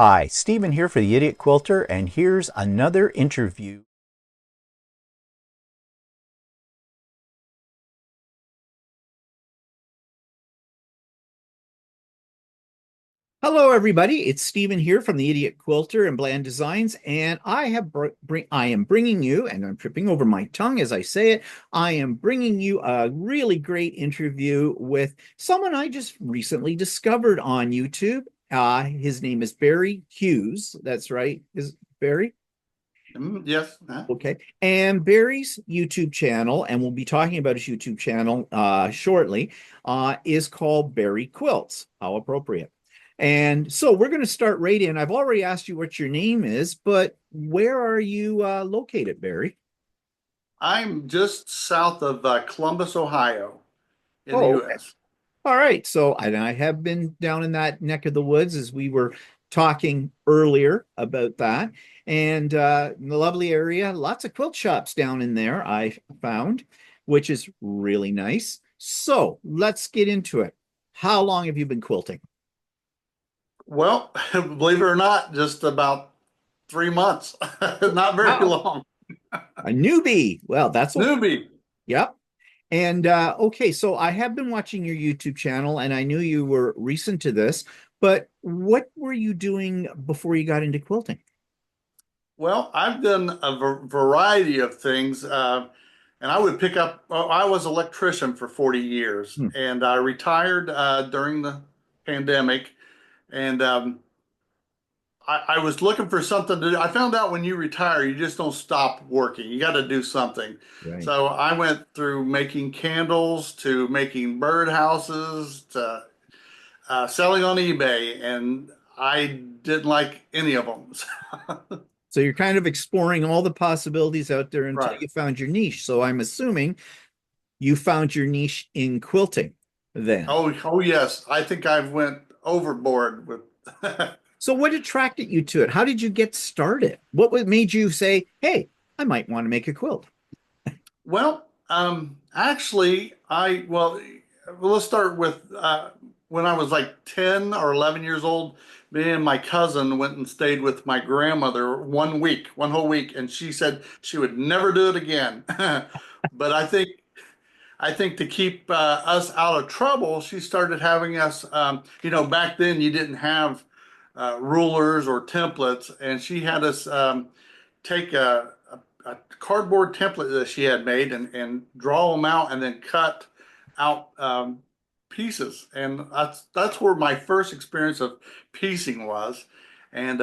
Hi, Stephen here for the Idiot Quilter, and here's another interview. Hello, everybody. It's Stephen here from the Idiot Quilter and Bland Designs, and I am bringing you, and I'm tripping over my tongue as I say it. I am bringing you a really great interview with someone I just recently discovered on YouTube. His name is Barry Hughes. That's right. Is Barry? Yes. Okay. And Barry's YouTube channel, and we'll be talking about his YouTube channel shortly, is called Baryquilts. How appropriate. And so we're going to start right in. I've already asked you what your name is, but where are you located, Barry? I'm just south of Columbus, Ohio, in the Oh, okay. U.S. All right. So I have been down in that neck of the woods as we were talking earlier about that. And in the lovely area, lots of quilt shops down in there, I found, which is really nice. So let's get into it. How long have you been quilting? Well, believe it or not, just about 3 months, not very Wow. long. A newbie. Well, that's okay. Newbie. Yep. And okay, so I have been watching your YouTube channel and I knew you were recent to this, but what were you doing before you got into quilting? Well, I've done a variety of things, and I would pick up. Well, I was an electrician for 40 years, Hmm, and I retired during the pandemic, and I was looking for something to do. I found out when you retire, you just don't stop working. You got to do something. right. So I went through making candles to making birdhouses to selling on eBay, and I didn't like any of them. So you're kind of exploring all the possibilities out there until Right. you found your niche. So I'm assuming you found your niche in quilting then. Oh yes. I think I've went overboard with. So what attracted you to it? How did you get started? Made you say, "Hey, I might want to make a quilt"? Well, actually, let's start with when I was like 10 or 11 years old. Me and my cousin went and stayed with my grandmother 1 week, one whole week, and she said she would never do it again. But I think to keep us out of trouble, she started having us. Back then you didn't have rulers or templates, and she had us take a cardboard template that she had made and draw them out and then cut out pieces. And that's where my first experience of piecing was. And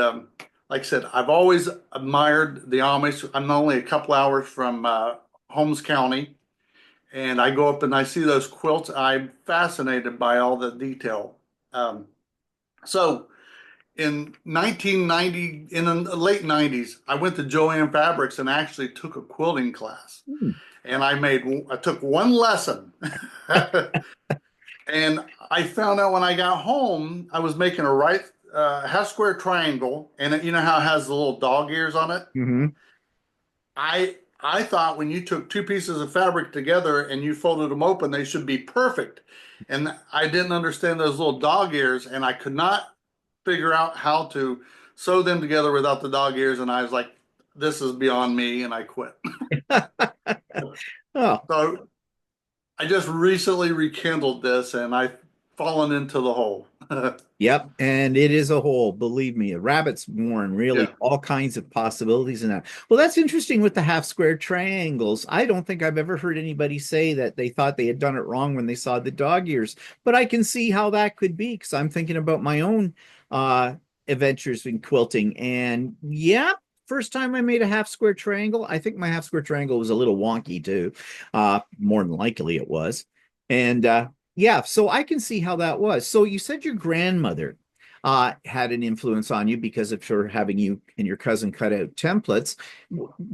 like I said, I've always admired the Amish. I'm only a couple hours from Holmes County, and I go up and I see those quilts. I'm fascinated by all the detail. Um, so in 1990, in the late 90s, I went to Joanne Fabrics and actually took a quilting class. Hmm. And I took one lesson. And I found out when I got home, I was making a right half square triangle. And you know how it has the little dog ears on it? Hmm. I thought when you took two pieces of fabric together and you folded them open, they should be perfect. And I didn't understand those little dog ears, and I could not figure out how to sew them together without the dog ears. And I was like, this is beyond me, and I quit. Oh, So I just recently rekindled this, and I've fallen into the hole. yep, and it is a whole, believe me, a rabbit's warren, really, Yeah. all kinds of possibilities in that. Well, that's interesting with the half square triangles. I don't think I've ever heard anybody say that they thought they had done it wrong when they saw the dog ears, but I can see how that could be because I'm thinking about my own uh adventures in quilting. And yeah, first time I made a half square triangle, I think my half square triangle was a little wonky too. More than likely it was. And yeah, so I can see how that was. So you said your grandmother had an influence on you because of her having you and your cousin cut out templates.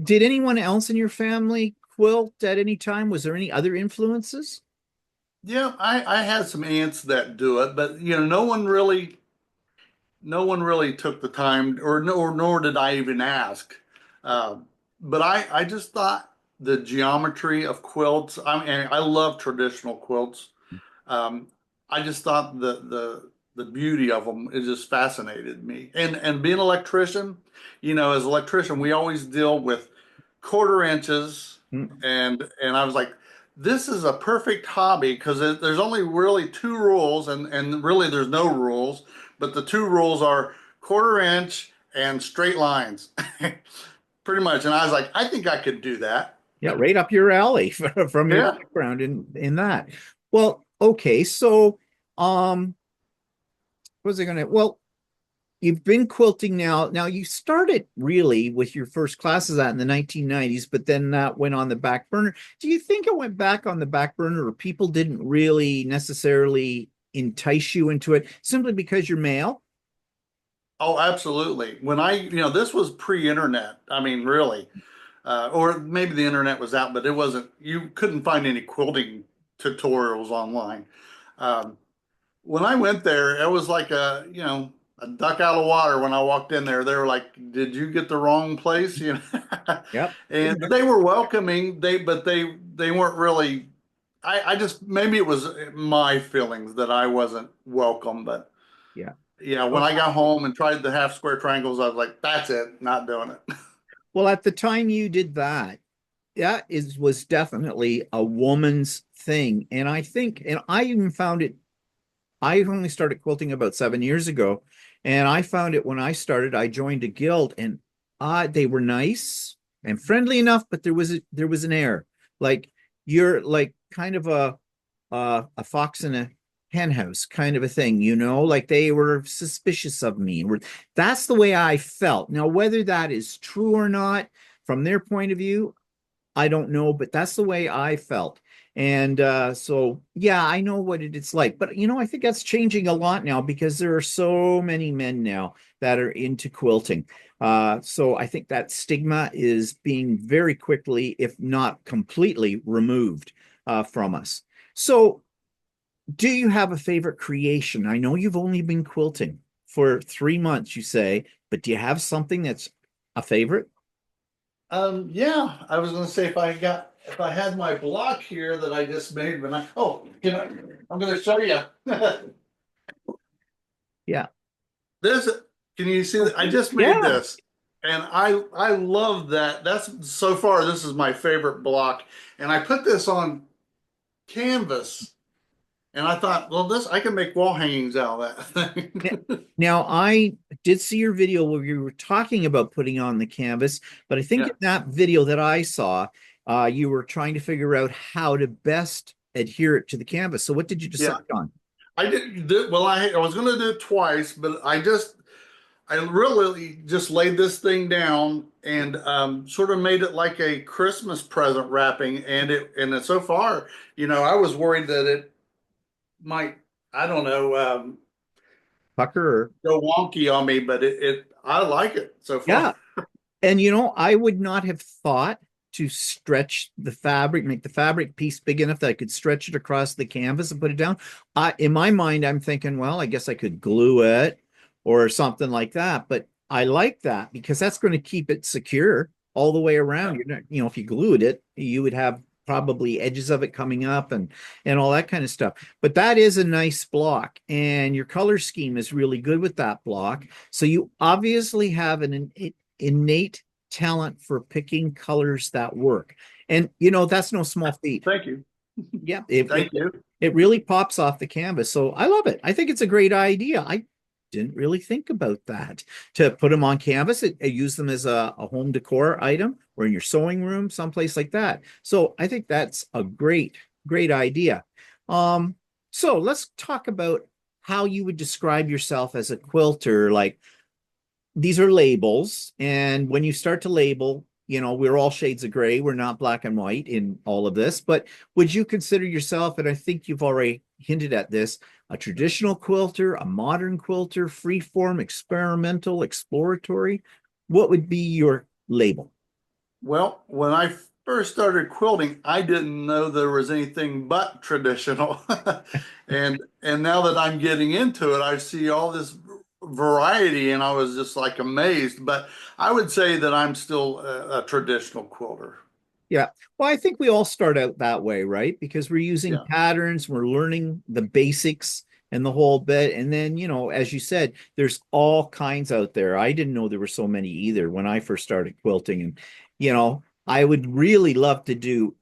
Did anyone else in your family quilt at any time? Was there any other influences? Yeah, I had some aunts that do it, but no one really took the time, or nor did I even ask. Uh, but I just thought the geometry of quilts. I mean, I love traditional quilts. Um, I just thought the the beauty of them, it just fascinated me. And being an electrician, you know, as an electrician, we always deal with quarter inches, Mm. and I was like, this is a perfect hobby because there's only really two rules, and really there's no rules, but the two rules are quarter inch and straight lines, pretty much. And I was like, I think I could do that. Yeah, right up your alley from your Yeah. background in that. Well, okay, so what was I gonna? Well, you've been quilting now. Now you started really with your first classes out in the 1990s, but then that went on the back burner. Do you think it went back on the back burner, or people didn't really necessarily entice you into it simply because you're male? Oh, absolutely. When this was pre-internet. I mean, really. Or maybe the internet was out, but it wasn't, you couldn't find any quilting tutorials online. Um, when I went there, it was like a duck out of water when I walked in there. They were like, "Did you get the wrong place?" You know, Yep. and Been there. they were welcoming. But they weren't really. I just maybe it was my feelings that I wasn't welcome. But Yeah. yeah, when Oh, I got home and tried the half square triangles, I was like, "That's it, not doing it." well, at the time you did that, that is was definitely a woman's thing. And I think, and I even found it, I only started quilting about 7 years ago. And I found it when I started, I joined a guild and they were nice and friendly enough, but there was an air. Like you're like kind of a fox in a hen house kind of a thing, you know, like they were suspicious of me. That's the way I felt. Now, whether that is true or not, from their point of view, I don't know, but that's the way I felt. And so, yeah, I know what it's like. But, you know, I think that's changing a lot now because there are so many men now that are into quilting. So I think that stigma is being very quickly, if not completely, removed from us. So, do you have a favorite creation? I know you've only been quilting for 3 months, you say, but do you have something that's a favorite? Yeah, I was gonna say if I had my block here that I just made when I'm gonna show you. Yeah. This can you see that I just made Yeah. this and I love that. That's so far this is my favorite block. And I put this on canvas and I thought, well, this I can make wall hangings out of that N- thing. Now, I did see your video where you were talking about putting on the canvas, but I think Yeah, in that video that I saw, you were trying to figure out how to best adhere it to the canvas. So, what did you decide yeah. on? Well, I was gonna do it twice, but I really just laid this thing down and sort of made it like a Christmas present wrapping. So far, I was worried that it might, I don't know, Pucker? go wonky on me, but I like it so far. Yeah. And you know, I would not have thought to stretch the fabric, make the fabric piece big enough that I could stretch it across the canvas and put it down. In my mind, I'm thinking, well, I guess I could glue it or something like that. But I like that because that's going to keep it secure all the way around. Yeah, You're not, you know, if you glued it, you would have probably edges of it coming up and all that kind of stuff. But that is a nice block, and your color scheme is really good with that block. So you obviously have an innate talent for picking colors that work. And you know, that's no small feat. thank you. Yeah, it Thank you. it really pops off the canvas. So I love it. I think it's a great idea. I didn't really think about that to put them on canvas. Use them as a home decor item or in your sewing room, someplace like that. So I think that's a great idea. Um, so let's talk about how you would describe yourself as a quilter. Like these are labels. And when you start to label, you know, we're all shades of gray. We're not black and white in all of this. But would you consider yourself, and I think you've already hinted at this, a traditional quilter, a modern quilter, freeform, experimental, exploratory? What would be your label? Well, when I first started quilting, I didn't know there was anything but traditional. And now that I'm getting into it, I see all this variety and I was just like amazed. But I would say that I'm still a traditional quilter. Yeah. Well, I think we all start out that way, right? Because we're using Yeah. patterns, we're learning the basics and the whole bit. And then, as you said, there's all kinds out there. I didn't know there were so many either when I first started quilting. And, I would really love to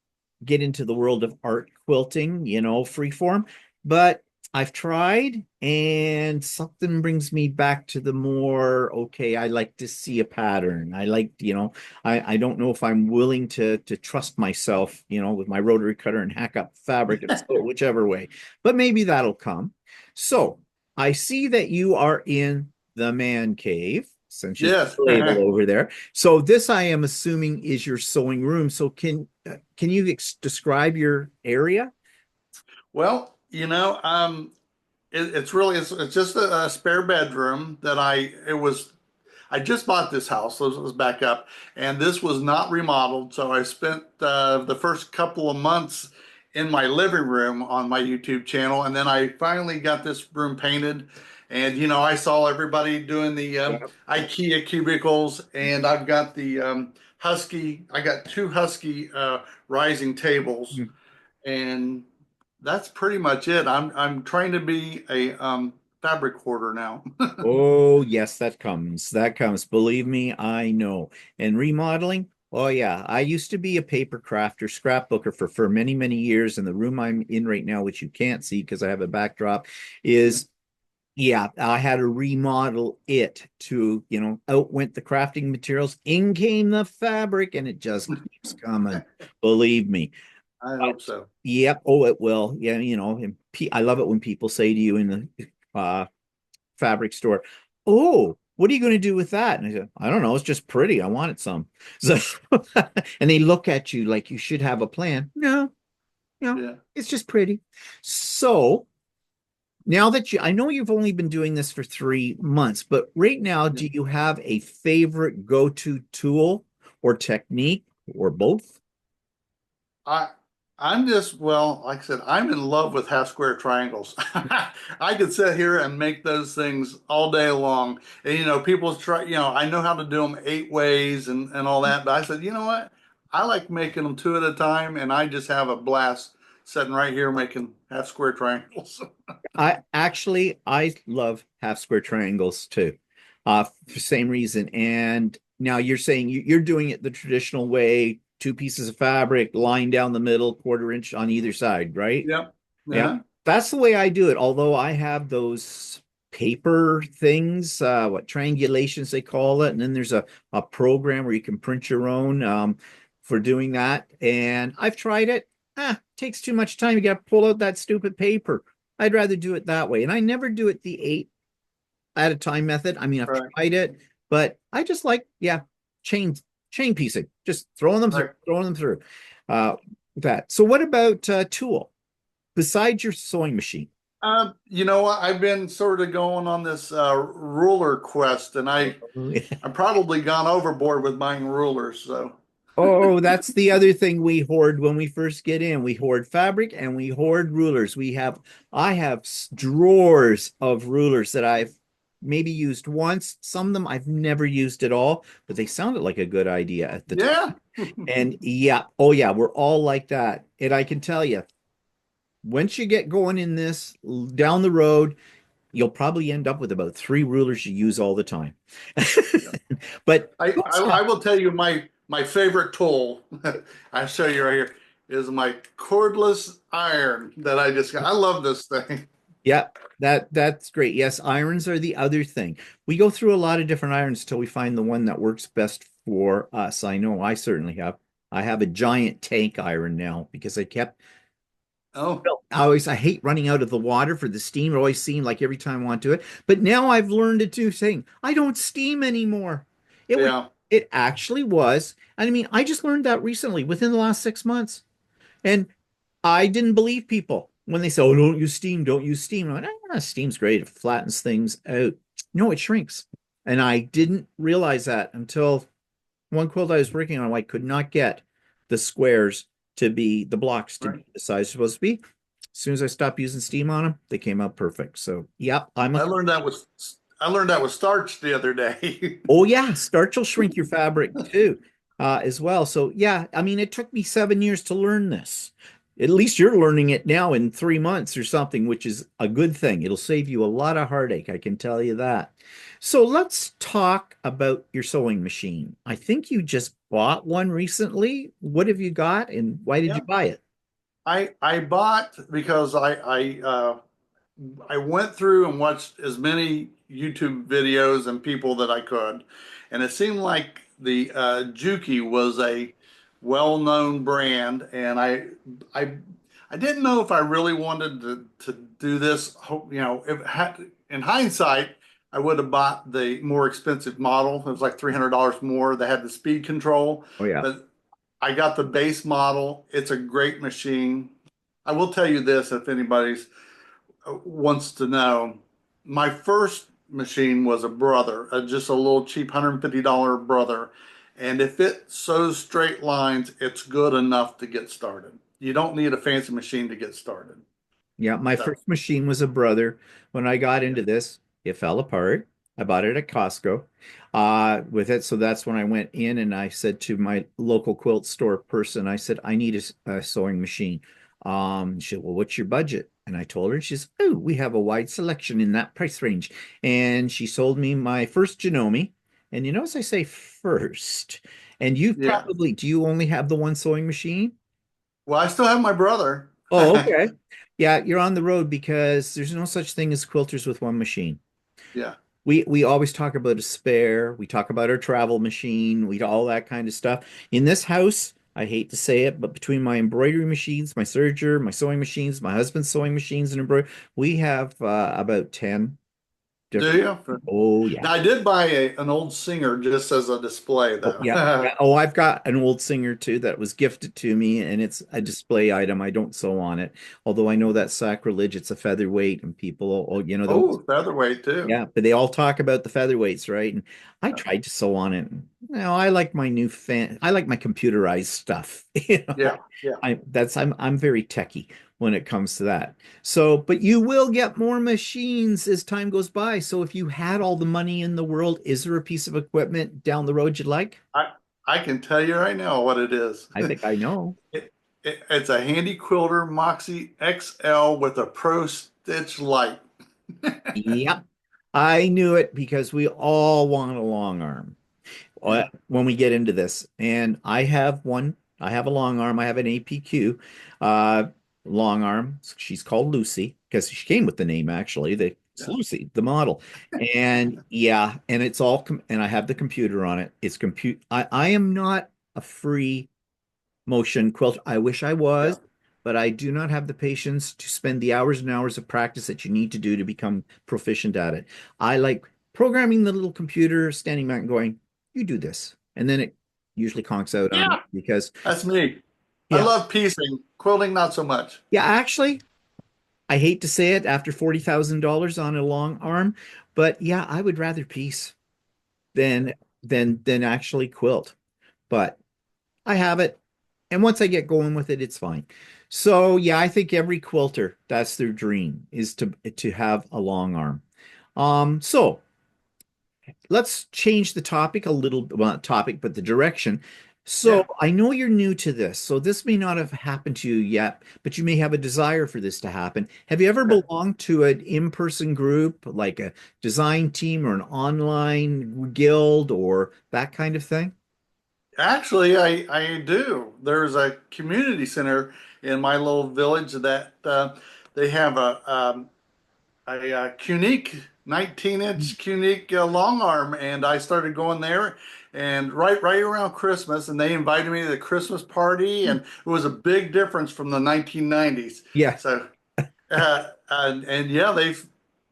get into the world of art quilting, freeform, but I've tried, and something brings me back to the more, okay, I like to see a pattern. I like, I don't know if I'm willing to trust myself, with my rotary cutter and hack up fabric and sew it whichever way. But maybe that'll come. So I see that you are in the man cave, since you put Yes. the label over there. So this, I am assuming, is your sewing room. So can you describe your area? Well, it's just a spare bedroom that I just bought this house, so let's back up. And this was not remodeled, so I spent the first couple of months in my living room on my YouTube channel, and then I finally got this room painted. And I saw everybody doing the Yeah. IKEA cubicles, and I've got the Husky. I got two Husky rising tables, and that's pretty much it. I'm trying to be a fabric hoarder now. Oh, yes, that comes. That comes. Believe me, I know. And remodeling, oh yeah. I used to be a paper crafter, scrapbooker for many, many years. And the room I'm in right now, which you can't see because I have a backdrop, is yeah, I had to remodel it to, out went the crafting materials, in came the fabric, and it just keeps coming. Believe me. I But hope so. yep, oh, it will. Yeah, and I love it when people say to you in the fabric store, "Oh, what are you going to do with that?" And I said, "I don't know. It's just pretty. I wanted some." So, and they look at you like you should have a plan. No, no, Yeah. it's just pretty. So now that I know you've only been doing this for 3 months, but right now, Yeah. do you have a favorite go-to tool or technique or both? I I'm just well, like I said, I'm in love with half square triangles. I could sit here and make those things all day long. And people try, I know how to do them 8 ways and all that, but I said, you know what? I like making them two at a time, and I just have a blast sitting right here making half square triangles. I love half square triangles too, for the same reason. And now you're saying you're doing it the traditional way, two pieces of fabric, line down the middle, quarter inch on either side, right? Yep. Yeah, Yeah. that's the way I do it. Although I have those paper things, what triangulations they call it, and then there's a program where you can print your own for doing that. And I've tried it. Takes too much time. You got to pull out that stupid paper. I'd rather do it that way. And I never do it the 8 at a time method. I mean, I've Right. tried it, but I just like, yeah, chain chain piecing, just Right. throwing them through. Uh, that. So what about tool besides your sewing machine? You know what? I've been sort of going on this ruler quest, and I've probably gone overboard with buying rulers. So Oh, that's the other thing we hoard when we first get in. We hoard fabric and we hoard rulers. I have drawers of rulers that I've maybe used once. Some of them I've never used at all, but they sounded like a good idea at the time. yeah, And yeah, oh yeah, we're all like that. And I can tell you, once you get going in this down the road, you'll probably end up with about 3 rulers you use all the time. yeah. But I will tell you my favorite tool. I'll show you right here is my cordless iron that I just got. I love this thing. yeah, that's great. Yes, irons are the other thing. We go through a lot of different irons till we find the one that works best for us. I know I certainly have. I have a giant tank iron now because Oh, I hate running out of the water for the steam. It always seemed like every time I want to do it. But now I've learned to do saying I don't steam anymore. It was yeah, it actually was. I mean, I just learned that recently within the last 6 months. And I didn't believe people when they say, "Oh, don't use steam, don't use steam." I'm like, steam's great. It flattens things out. No, it shrinks. And I didn't realize that until one quilt I was working on, I could not get the squares to be the blocks to right. be the size they're supposed to be. As soon as I stopped using steam on them, they came out perfect. So, yep, I learned that with starch the other day. oh yeah, starch will shrink your fabric too, as well. So yeah, I mean, it took me 7 years to learn this. At least you're learning it now in 3 months or something, which is a good thing. It'll save you a lot of heartache, I can tell you that. So let's talk about your sewing machine. I think you just bought one recently. What have you got and why did you Yeah. buy it? I bought because I went through and watched as many YouTube videos and people that I could, and it seemed like the Juki was a well-known brand, and I I didn't know if I really wanted to do this. You know, if had, in hindsight, I would have bought the more expensive model. It was like $300 more. They had the speed control, Oh yeah. but I got the base model. It's a great machine. I will tell you this, if anybody's wants to know, my first machine was a brother, just a little cheap $150 brother. And if it sews straight lines, it's good enough to get started. You don't need a fancy machine to get started. Yeah, my So, first machine was a brother. When I got yeah. into this, it fell apart. I bought it at Costco with it. So that's when I went in and I said to my local quilt store person, I said, I need a sewing machine. She said, well, what's your budget? And I told her, she says, oh, we have a wide selection in that price range. And she sold me my first Janome. And you notice I say first. And you've Yeah. probably, do you only have the one sewing machine? Well, I still have my brother. Oh, okay. Yeah, you're on the road because there's no such thing as quilters with one machine. Yeah. We always talk about a spare. We talk about our travel machine. We all that kind of stuff. In this house, I hate to say it, but between my embroidery machines, my serger, my sewing machines, my husband's sewing machines and embroidery, we have about 10 Do different. you? Oh yeah. Now, I did buy an old Singer just as a display, Oh, though. yeah. Yeah. Oh, I've got an old Singer too that was gifted to me, and it's a display item. I don't sew on it, although I know that's sacrilege. It's a featherweight, and people, oh, they'll, Oh, featherweight too. yeah, but they all talk about the featherweights, right? And I tried to sew on it. I like my new fan. I like my computerized stuff. Yeah. Yeah. I'm very techie when it comes to that. So, but you will get more machines as time goes by. So if you had all the money in the world, is there a piece of equipment down the road you'd like? I I can tell you right now what it is. I think I know. It's a handy quilter Moxie XL with a Pro Stitch light. Yep. I knew it because we all want a long arm Yeah, when we get into this. And I have one. I have a long arm. I have an APQ uh, long arm. She's called Lucy because she came with the name actually. It's yeah. Lucy, the model. And yeah, and it's all and I have the computer on it. It's compute. I am not a free motion quilt. I wish I Yeah. was, but I do not have the patience to spend the hours and hours of practice that you need to do to become proficient at it. I like programming the little computer, standing back and going, you do this. And then it usually conks out on me Yeah. because, That's me. I yeah, love piecing. Quilting, not so much. yeah, actually, I hate to say it after $40,000 on a long arm, but yeah, I would rather piece Yeah. than than actually quilt. But I have it. And once I get going with it, it's fine. So yeah, I think every quilter, that's their dream is to have a long arm. So let's change the topic a little, well, not topic, but the direction. So Yeah. I know you're new to this, so this may not have happened to you yet, but you may have a desire for this to happen. Have you ever Okay. belonged to an in-person group, like a design team or an online guild or that kind of thing? Actually, I do. There's a community center in my little village that they have a unique 19-inch unique long arm, and I started going there. And right around Christmas, and they invited me to the Christmas party, and it was a big difference from the 1990s. Yeah. So, and yeah,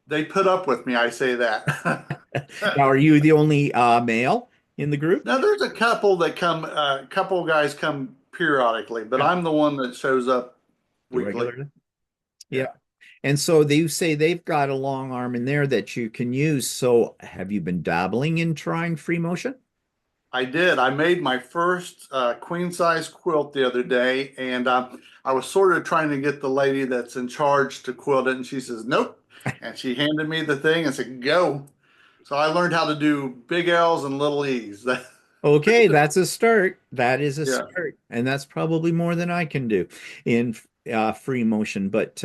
they put up with me. I say that. Now, are you the only male in the group? Now there's a couple that come, a couple of guys come periodically, but Yeah. I'm the one that shows up The weekly. regular. Yeah. Yeah. And so they say they've got a long arm in there that you can use. So have you been dabbling in trying free motion? I did. I made my first queen size quilt the other day, and I was sort of trying to get the lady that's in charge to quilt it, and she says, nope. And she handed me the thing and said, go. So I learned how to do big L's and little E's. Okay, that's a start. That is a Yeah. start. And that's probably more than I can do. In free motion, but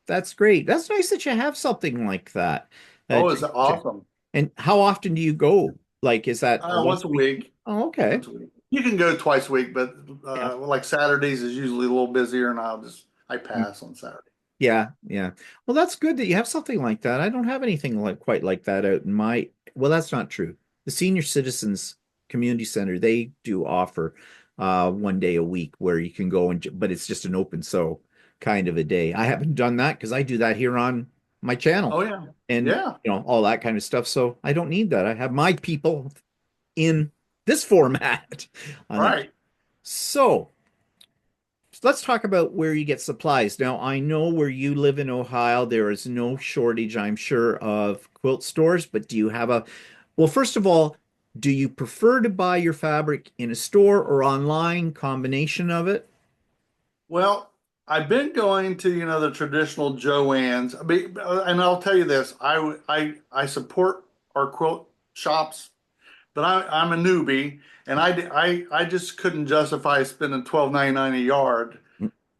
that's great. That's nice that you have something like that. Oh, To it's check. awesome. And how often do you go? Like, is that a once Once a a week? week. Oh, okay. Once a week. You can go twice a week, but Yeah. like Saturdays is usually a little busier, and I pass on Saturday. Yeah, yeah. Well, that's good that you have something like that. I don't have anything like quite like that out in my, well, that's not true. The Senior Citizens Community Center, they do offer 1 day a week where you can go and but it's just an open so kind of a day. I haven't done that because I do that here on my channel Oh yeah, and yeah, all that kind of stuff. So I don't need that. I have my people in this format on it. right. So let's talk about where you get supplies. Now, I know where you live in Ohio, there is no shortage, I'm sure, of quilt stores, but do you have well, first of all, do you prefer to buy your fabric in a store or online, combination of it? Well, I've been going to, the traditional Joann's. And I'll tell you this, I support our quilt shops, but I'm a newbie, and I just couldn't justify spending 12.99 a yard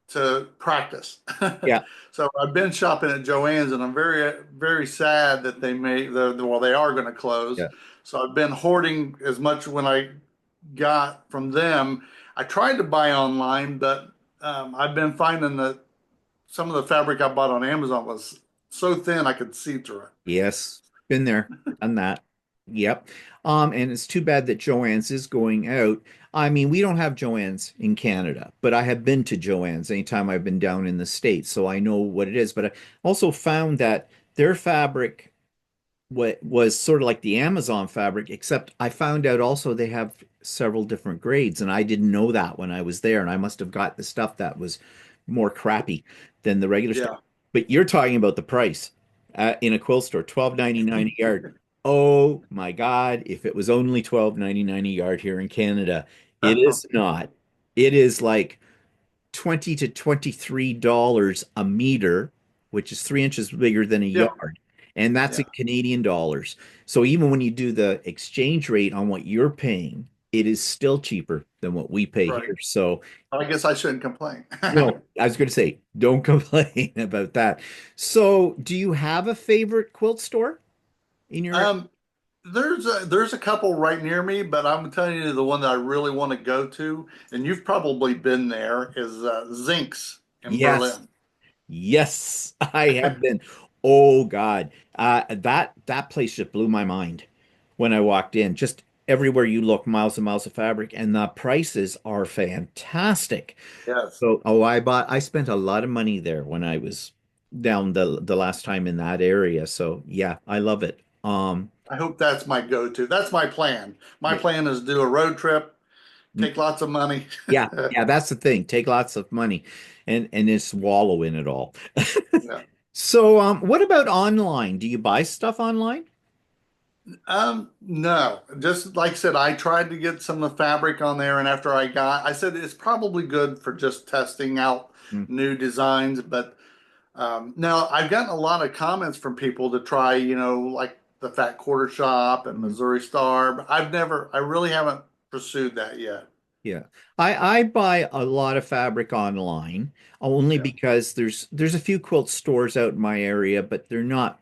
to practice. Yeah, So I've been shopping at Joann's, and I'm very sad that they are going to close. yeah. So I've been hoarding as much when I got from them. I tried to buy online, but I've been finding that some of the fabric I bought on Amazon was so thin I could see through it. Yes, been there, done that. Yep. And it's too bad that Joann's is going out. I mean, we don't have Joann's in Canada, but I have been to Joann's anytime I've been down in the States, so I know what it is. But I also found that their fabric what was sort of like the Amazon fabric, except I found out also they have several different grades, and I didn't know that when I was there, and I must have got the stuff that was more crappy than the regular stuff. Yeah. But you're talking about the price in a quilt store, 12.99 a yard. Oh my God, if it was only 12.99 a yard here in Canada, it is not. It is like 20 to $23 a meter, which is 3 inches bigger than a Yeah. yard. And that's in Yeah. Canadian dollars. So even when you do the exchange rate on what you're paying, it is still cheaper than what we pay Right. here. So, I guess I shouldn't complain. I was going to say, don't complain about that. So, do you have a favorite quilt store in your? Um, there's a couple right near me, but I'm telling you the one that I really want to go to, and you've probably been there, is Zinks in Yes. Berlin. Yes, I have been. Oh God, that place just blew my mind when I walked in. Just everywhere you look, miles and miles of fabric, and the prices are fantastic. Yes. So, I spent a lot of money there when I was down the last time in that area. So, yeah, I love it. I hope that's my go-to. That's my plan. My Yeah, plan is do a road trip, take lots of money. yeah, yeah, that's the thing. Take lots of money and just wallow in it all. Yeah. So, what about online? Do you buy stuff online? No, just like I said, I tried to get some of the fabric on there, and after I said it's probably good for just testing out Mm, new designs. But now I've gotten a lot of comments from people to try, like the Fat Quarter Shop and mhm. Missouri Star, but I really haven't pursued that yet. Yeah. I buy a lot of fabric online only Yeah, because there's a few quilt stores out in my area, but they're not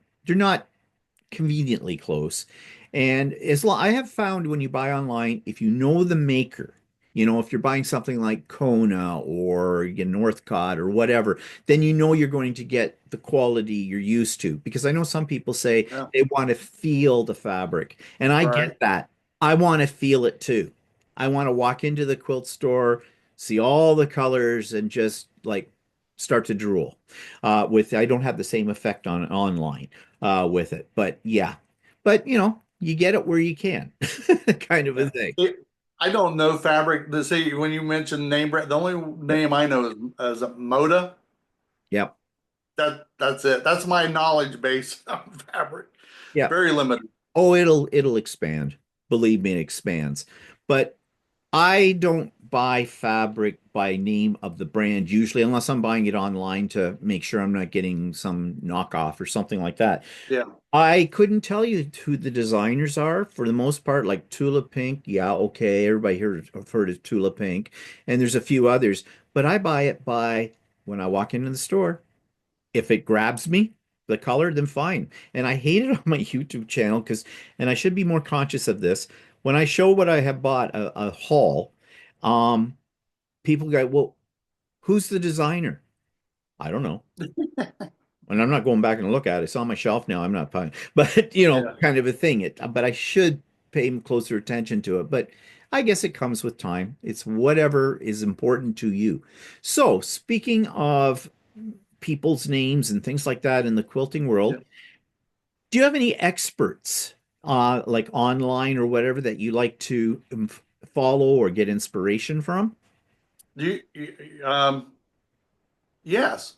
conveniently close. And as long I have found when you buy online, if you know the maker, if you're buying something like Kona or Northcott or whatever, then you know you're going to get the quality you're used to. Because I know some people say yeah, they want to feel the fabric, and I right. get that. I want to feel it too. I want to walk into the quilt store, see all the colors, and just like start to drool. I don't have the same effect on online with it. But yeah, but you get it where you can, kind of a Yeah. thing. I don't know fabric. To see when you mentioned name brand, the only name I know is Moda. Yep. That's it. That's my knowledge base on fabric. Yeah. Very limited. Oh, it'll expand. Believe me, it expands. But I don't buy fabric by name of the brand usually, unless I'm buying it online to make sure I'm not getting some knockoff or something like that. Yeah. I couldn't tell you who the designers are for the most part, like Tula Pink. Yeah, okay. Everybody here have heard of Tula Pink. And there's a few others, but I buy it by when I walk into the store. If it grabs me, the color, then fine. And I hate it on my YouTube channel because, and I should be more conscious of this. When I show what I have bought, a haul, um, people go, well, who's the designer? I don't know. And I'm not going back and look at it. It's on my shelf now. I'm not fine, but Yeah. kind of a thing. But I should pay closer attention to it. But I guess it comes with time. It's whatever is important to you. So, speaking of people's names and things like that in the quilting Yeah. world, do you have any experts, like online or whatever, that you like to follow or get inspiration from? Yes.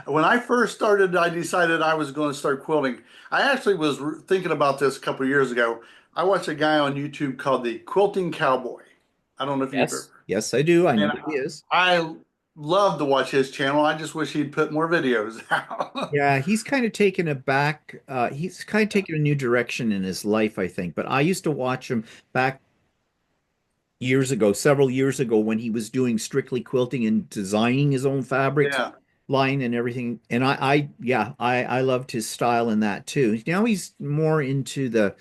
When I first started, I decided I was going to start quilting. I actually was thinking about this a couple of years ago. I watched a guy on YouTube called the Quilting Cowboy. I don't know if you've Yes, ever. yes, I do. I know And who he is. I love to watch his channel. I just wish he'd put more videos out. Yeah, he's kind of taken a back, he's kind of taken a new direction in his life, I think. But I used to watch him back years ago, several years ago, when he was doing strictly quilting and designing his own fabrics Yeah. line and everything. And yeah, I loved his style in that too. Now he's more into the,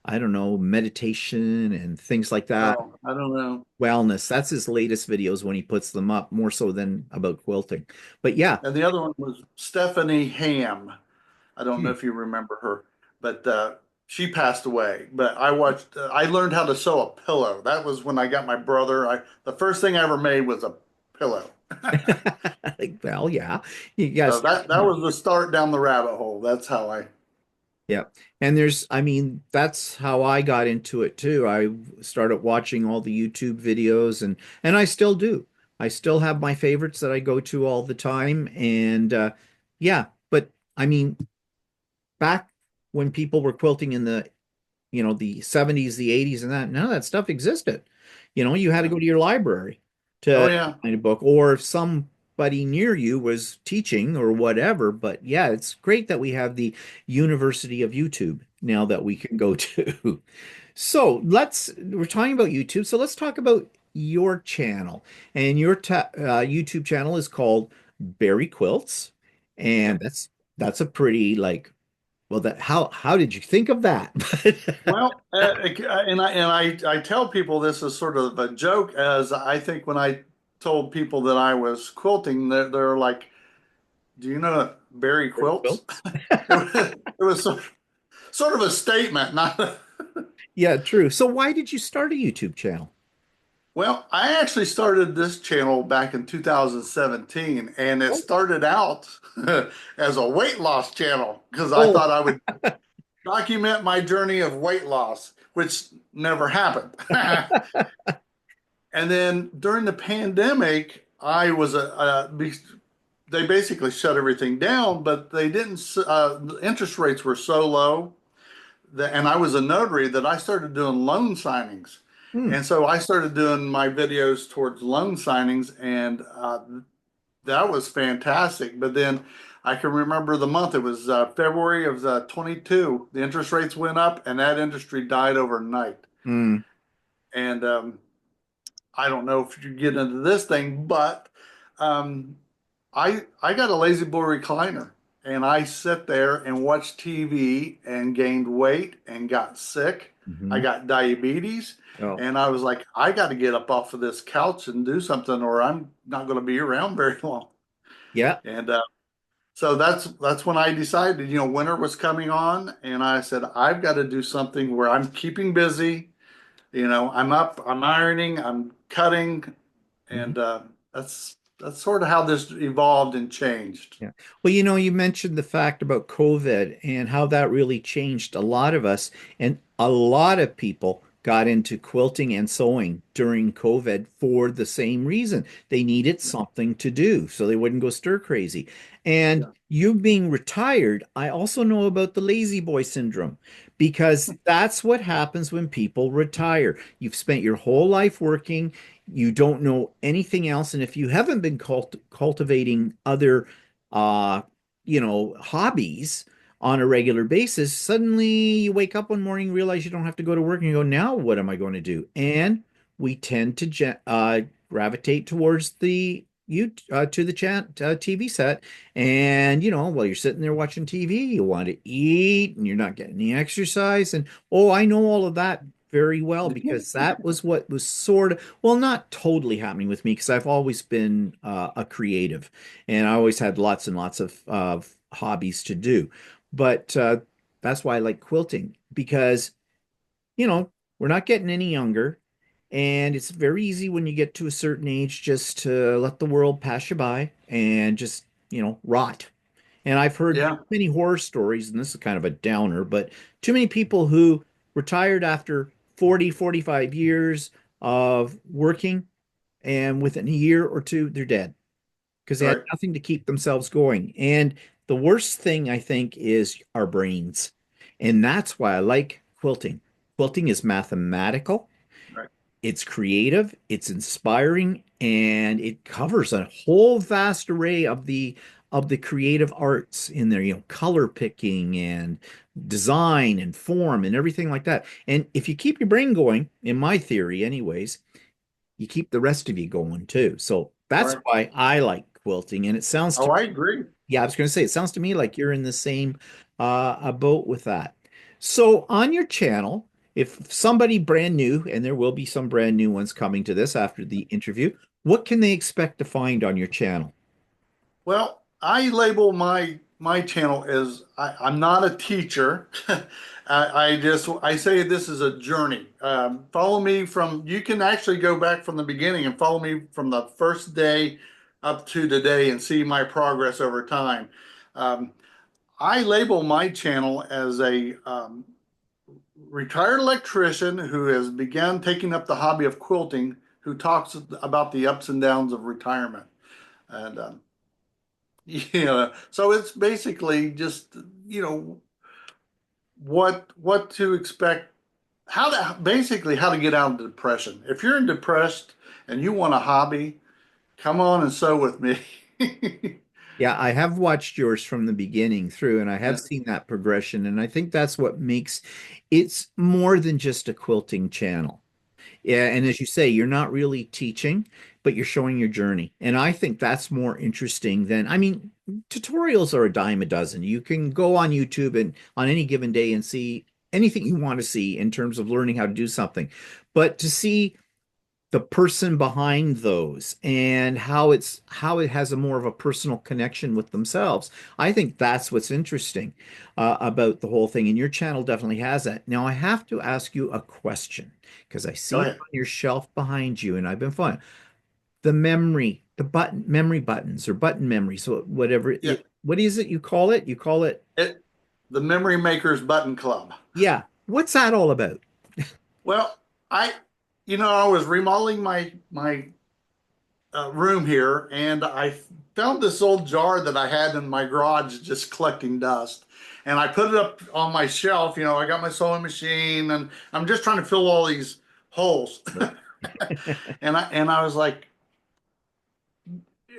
I don't know, meditation and things like that. Oh, I don't know. Wellness. That's his latest videos when he puts them up, more so than about quilting. But yeah. And the other one was Stephanie Ham. I don't know Hmm. if you remember her, but she passed away. But I learned how to sew a pillow. That was when I got my brother. The first thing I ever made was a pillow. Like, well, yeah, you gotta So start that somewhere. was the start down the rabbit hole. That's how I, Yeah. And I mean, that's how I got into it too. I started watching all the YouTube videos, and I still do. I still have my favorites that I go to all the time. And yeah, but I mean, back when people were quilting in the 70s, the 80s, and that, none of that stuff existed. You had to yeah. go to your library Oh to yeah. find a book, or if somebody near you was teaching or whatever. But yeah, it's great that we have the University of YouTube now that we can go to. So we're talking about YouTube. So let's talk about your channel. And your YouTube channel is called Baryquilts. Yeah. And that's a pretty, like, well, that how did you think of that? Well, and I tell people this is sort of a joke, as I think when I told people that I was quilting, they're like, "Do you know Barry Quilts?" Quilts? It was sort of a statement, not a, Yeah, true. So why did you start a YouTube channel? well, I actually started this channel back in 2017, and it Oh, started out as a weight loss channel because I oh, thought I would document my journey of weight loss, which never happened. And then during the pandemic, I was they basically shut everything down, but they didn't, the interest rates were so low that, and I was a notary, that I started doing loan signings. hmm, And so I started doing my videos towards loan signings, and that was fantastic. But then I can remember the month, it was February of 22, the interest rates went up, and that industry died overnight. hmm, And I don't know if you get into this thing, but um, I got a lazy boy recliner, and I sit there and watch TV and gained weight and got sick. I hmm. got diabetes, Oh, and I was like, I got to get up off of this couch and do something, or I'm not going to be around very long. yeah. And so that's when I decided, winter was coming on, and I said, I've got to do something where I'm keeping busy. I'm up, I'm ironing, I'm cutting, Mhm. and that's sort of how this evolved and changed. Yeah. Well, you mentioned the fact about COVID and how that really changed a lot of us. And a lot of people got into quilting and sewing during COVID for the same reason. They needed Yeah, something to do so they wouldn't go stir crazy. And yeah, you being retired, I also know about the lazy boy syndrome because that's what happens when people retire. You've spent your whole life working, you don't know anything else. And if you haven't been cultivating other uh, hobbies on a regular basis, suddenly you wake up one morning, realize you don't have to go to work, and you go, now what am I going to do? And we tend to gravitate towards the you to the TV set, and while you're sitting there watching TV, you want to eat, and you're not getting any exercise. And oh, I know all of that very well because that was what was sort of, well, not totally happening with me because I've always been a creative, and I always had lots and lots of hobbies to do. But that's why I like quilting because you know, we're not getting any younger. And it's very easy when you get to a certain age just to let the world pass you by and just, rot. And I've heard Yeah, many horror stories, and this is kind of a downer, but too many people who retired after 40, 45 years of working, and within a year or two, they're dead because they had right, nothing to keep themselves going. And the worst thing I think is our brains. And that's why I like quilting. Quilting is mathematical, right, it's creative, it's inspiring, and it covers a whole vast array of the creative arts in there, color picking and design and form and everything like that. And if you keep your brain going, in my theory anyways, you keep the rest of you going too. So that's right. why I like quilting. And it sounds Oh, to I me, agree. yeah, I was going to say, it sounds to me like you're in the same boat with that. So on your channel, if somebody brand new, and there will be some brand new ones coming to this after the interview, what can they expect to find on your channel? Well, I label my channel as I'm not a teacher. I say this is a journey. Follow me from, you can actually go back from the beginning and follow me from the first day up to today and see my progress over time. Um, I label my channel as a retired electrician who has begun taking up the hobby of quilting, who talks about the ups and downs of retirement. And so it's basically just, you know, what to expect, how to get out of depression. If you're in depressed and you want a hobby, come on and sew with me. Yeah, I have watched yours from the beginning through, and I have Yeah, seen that progression. And I think that's what makes it's more than just a quilting channel. Yeah, and as you say, you're not really teaching, but you're showing your journey. And I think that's more interesting than, I mean, tutorials are a dime a dozen. You can go on YouTube and on any given day and see anything you want to see in terms of learning how to do something. But to see the person behind those and how it has a more of a personal connection with themselves. I think that's what's interesting about the whole thing. And your channel definitely has that. Now I have to ask you a question because I go see it ahead. on your shelf behind you, and I've been fun. The memory buttons or button memory. So whatever Yeah, it, what is it you call it? You call it, it the Memory Makers Button Club. yeah. What's that all about? Well, I, I was remodeling my room here, and I found this old jar that I had in my garage just collecting dust. And I put it up on my shelf. I got my sewing machine, and I'm just trying to fill all these holes. And I was like,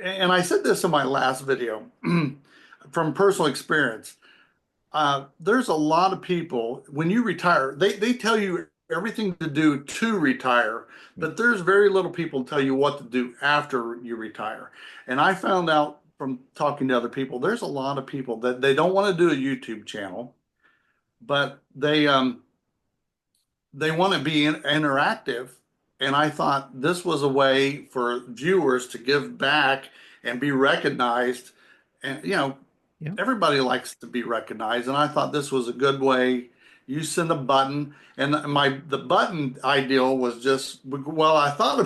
and I said this in my last video from personal experience. There's a lot of people when you retire, they tell you everything to do to retire, but there's very little people tell you what to do after you retire. And I found out from talking to other people, there's a lot of people that they don't want to do a YouTube channel, but they want to be interactive. And I thought this was a way for viewers to give back and be recognized. And, Yeah. everybody likes to be recognized. And I thought this was a good way. You send a button, and the button ideal was just, well, I thought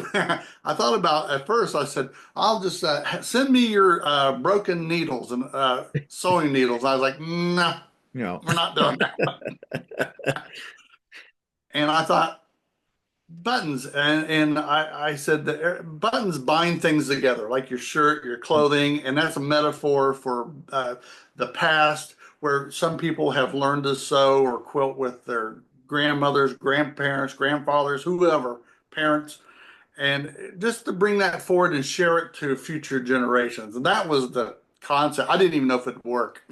about at first. I said, I'll just send me your broken needles and sewing needles. I was like, no, No. we're not doing that. And I thought, buttons, and I said that buttons bind things together, like your shirt, your clothing, and that's a metaphor for the past, where some people have learned to sew or quilt with their grandmothers, grandparents, grandfathers, whoever, parents, and just to bring that forward and share it to future generations. And that was the concept. I didn't even know if it'd work.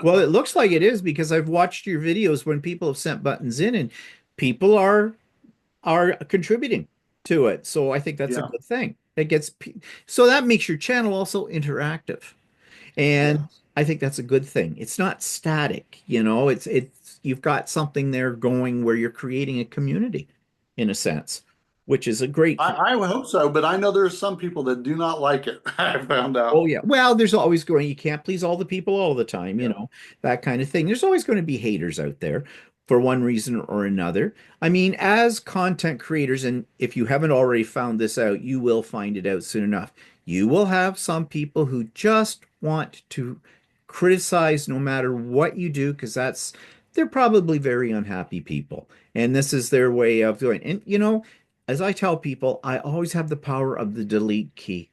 Well, it looks like it is because I've watched your videos when people have sent buttons in and people are contributing to it. So I think that's a Yeah. good thing. It gets so that makes your channel also interactive. And Yes. I think that's a good thing. It's not static, it's you've got something there going where you're creating a community in a sense, which is a great thing. I would hope so, but I know there's some people that do not like it. I found Oh out. yeah. Well, there's always going, you can't please all the people all the time, Yeah. that kind of thing. There's always going to be haters out there for one reason or another. I mean, as content creators, and if you haven't already found this out, you will find it out soon enough. You will have some people who just want to criticize no matter what you do, because they're probably very unhappy people. And this is their way of doing. And as I tell people, I always have the power of the delete key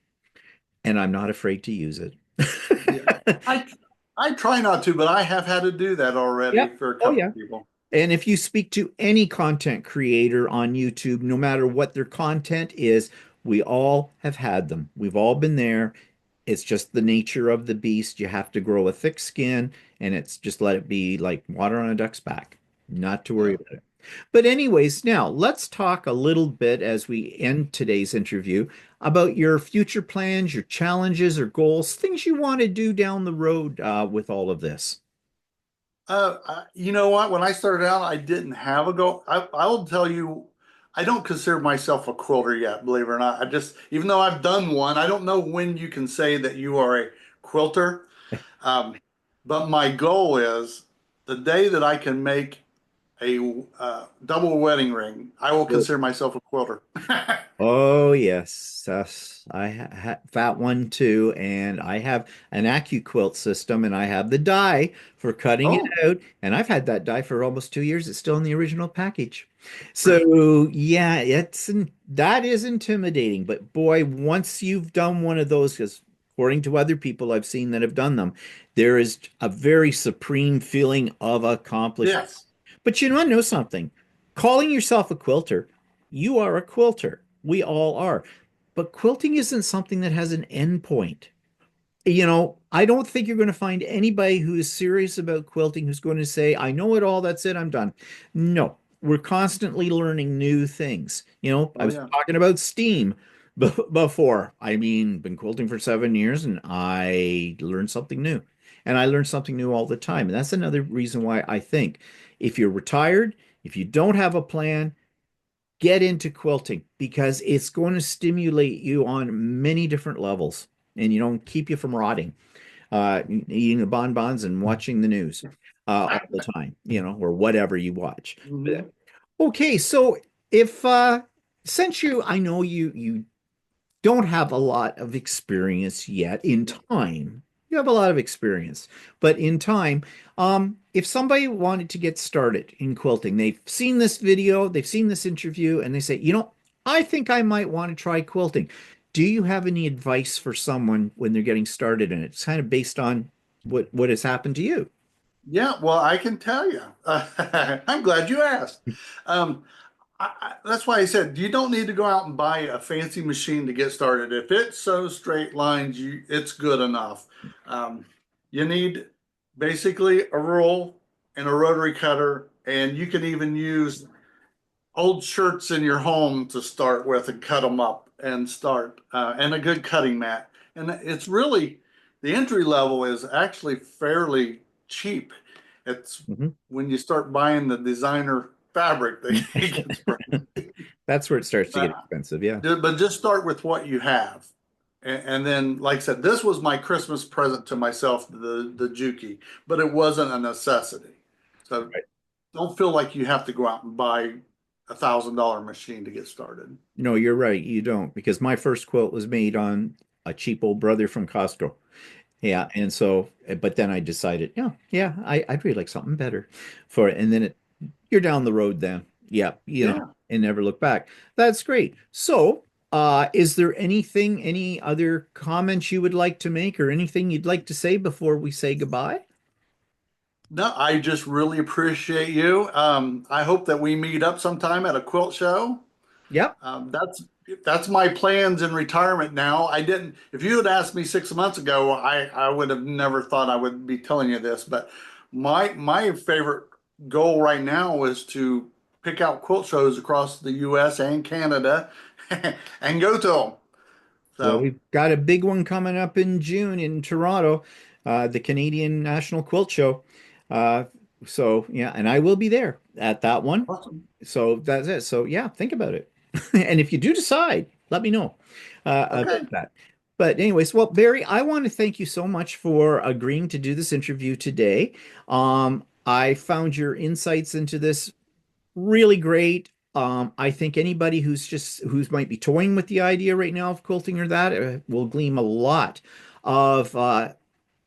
and I'm not afraid to use it. Yeah. I I try not to, but I have had to do that already Yep. for a Oh, couple yeah. of people. And if you speak to any content creator on YouTube, no matter what their content is, we all have had them. We've all been there. It's just the nature of the beast. You have to grow a thick skin, and it's just let it be like water on a duck's back. Not to worry Yeah. about it. But anyways, now let's talk a little bit as we end today's interview about your future plans, your challenges or goals, things you want to do down the road with all of this. You know what? When I started out, I didn't have a goal. I will tell you, I don't consider myself a quilter yet, believe it or not. I just, even though I've done one, I don't know when you can say that you are a quilter. Um, but my goal is the day that I can make a double wedding ring, I will consider myself a quilter. Oh yes, I ha that one too, and I have an AccuQuilt system, and I have the die for cutting it Oh, out, and I've had that die for almost 2 years. It's still in the original package. So yeah, that is intimidating, but boy, once you've done one of those, because according to other people I've seen that have done them, there is a very supreme feeling of accomplishment. yes. But you want to know something? Calling yourself a quilter, you are a quilter. We all are. But quilting isn't something that has an end point. I don't think you're going to find anybody who is serious about quilting who's going to say, I know it all, that's it, I'm done. No, we're constantly learning new things. I Oh, was yeah. talking about steam before. I mean, been quilting for 7 years and I learned something new. And I learn something new all the time. And that's another reason why I think if you're retired, if you don't have a plan, get into quilting because it's going to stimulate you on many different levels and keep you from rotting, eating the bonbons and watching the news all the time, or whatever you watch. Mhm. Okay, so if since I know you don't have a lot of experience yet in time. You have a lot of experience, but in time, if somebody wanted to get started in quilting, they've seen this video, they've seen this interview, and they say, I think I might want to try quilting. Do you have any advice for someone when they're getting started? And it's kind of based on what has happened to you. Yeah, well, I can tell you. I'm glad you asked. Um, that's why I said you don't need to go out and buy a fancy machine to get started. If it sews straight lines, it's good enough. Um, you need basically a rule and a rotary cutter, and you can even use old shirts in your home to start with and cut them up and start, and a good cutting mat. And it's really, the entry level is actually fairly cheap. It's Mhm. when you start buying the designer fabric that it gets pricey. That's where it starts to get But, expensive. Yeah. but just start with what you have. And then, like I said, this was my Christmas present to myself, the Juki, but it wasn't a necessity. So Right. don't feel like you have to go out and buy $1,000 machine to get started. No, you're right. You don't, because my first quilt was made on a cheap old brother from Costco. Yeah, and so, but then I decided, yeah, I'd really like something better for it. And then you're down the road then. Yeah, Yeah. and never look back. That's great. So, is there any other comments you would like to make or anything you'd like to say before we say goodbye? No, I just really appreciate you. I hope that we meet up sometime at a quilt show. Yep. That's my plans in retirement now. I didn't, if you had asked me 6 months ago, I would have never thought I would be telling you this, but my favorite goal right now is to pick out quilt shows across the US and Canada and go to them. Well, So, we've got a big one coming up in June in Toronto, the Canadian National Quilt Show. Uh, so yeah, and I will be there at that one. awesome. So that's it. So yeah, think about it. And if you do decide, let me know Okay. about that. But anyways, well, Barry, I want to thank you so much for agreeing to do this interview today. I found your insights into this really great. I think anybody who's might be toying with the idea right now of quilting or that will glean a lot of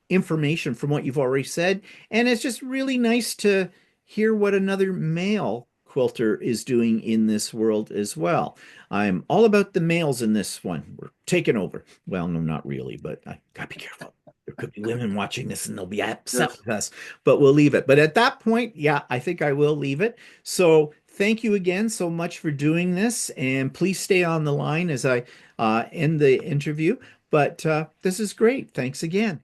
information from what you've already said. And it's just really nice to hear what another male quilter is doing in this world as well. I'm all about the males in this one. We're taking over. Well, no, not really, but I gotta be careful. There could be women watching this and they'll be upset Yes. with us, but we'll leave it. But at that point, yeah, I think I will leave it. So thank you again so much for doing this. And please stay on the line as I end the interview. But this is great. Thanks again.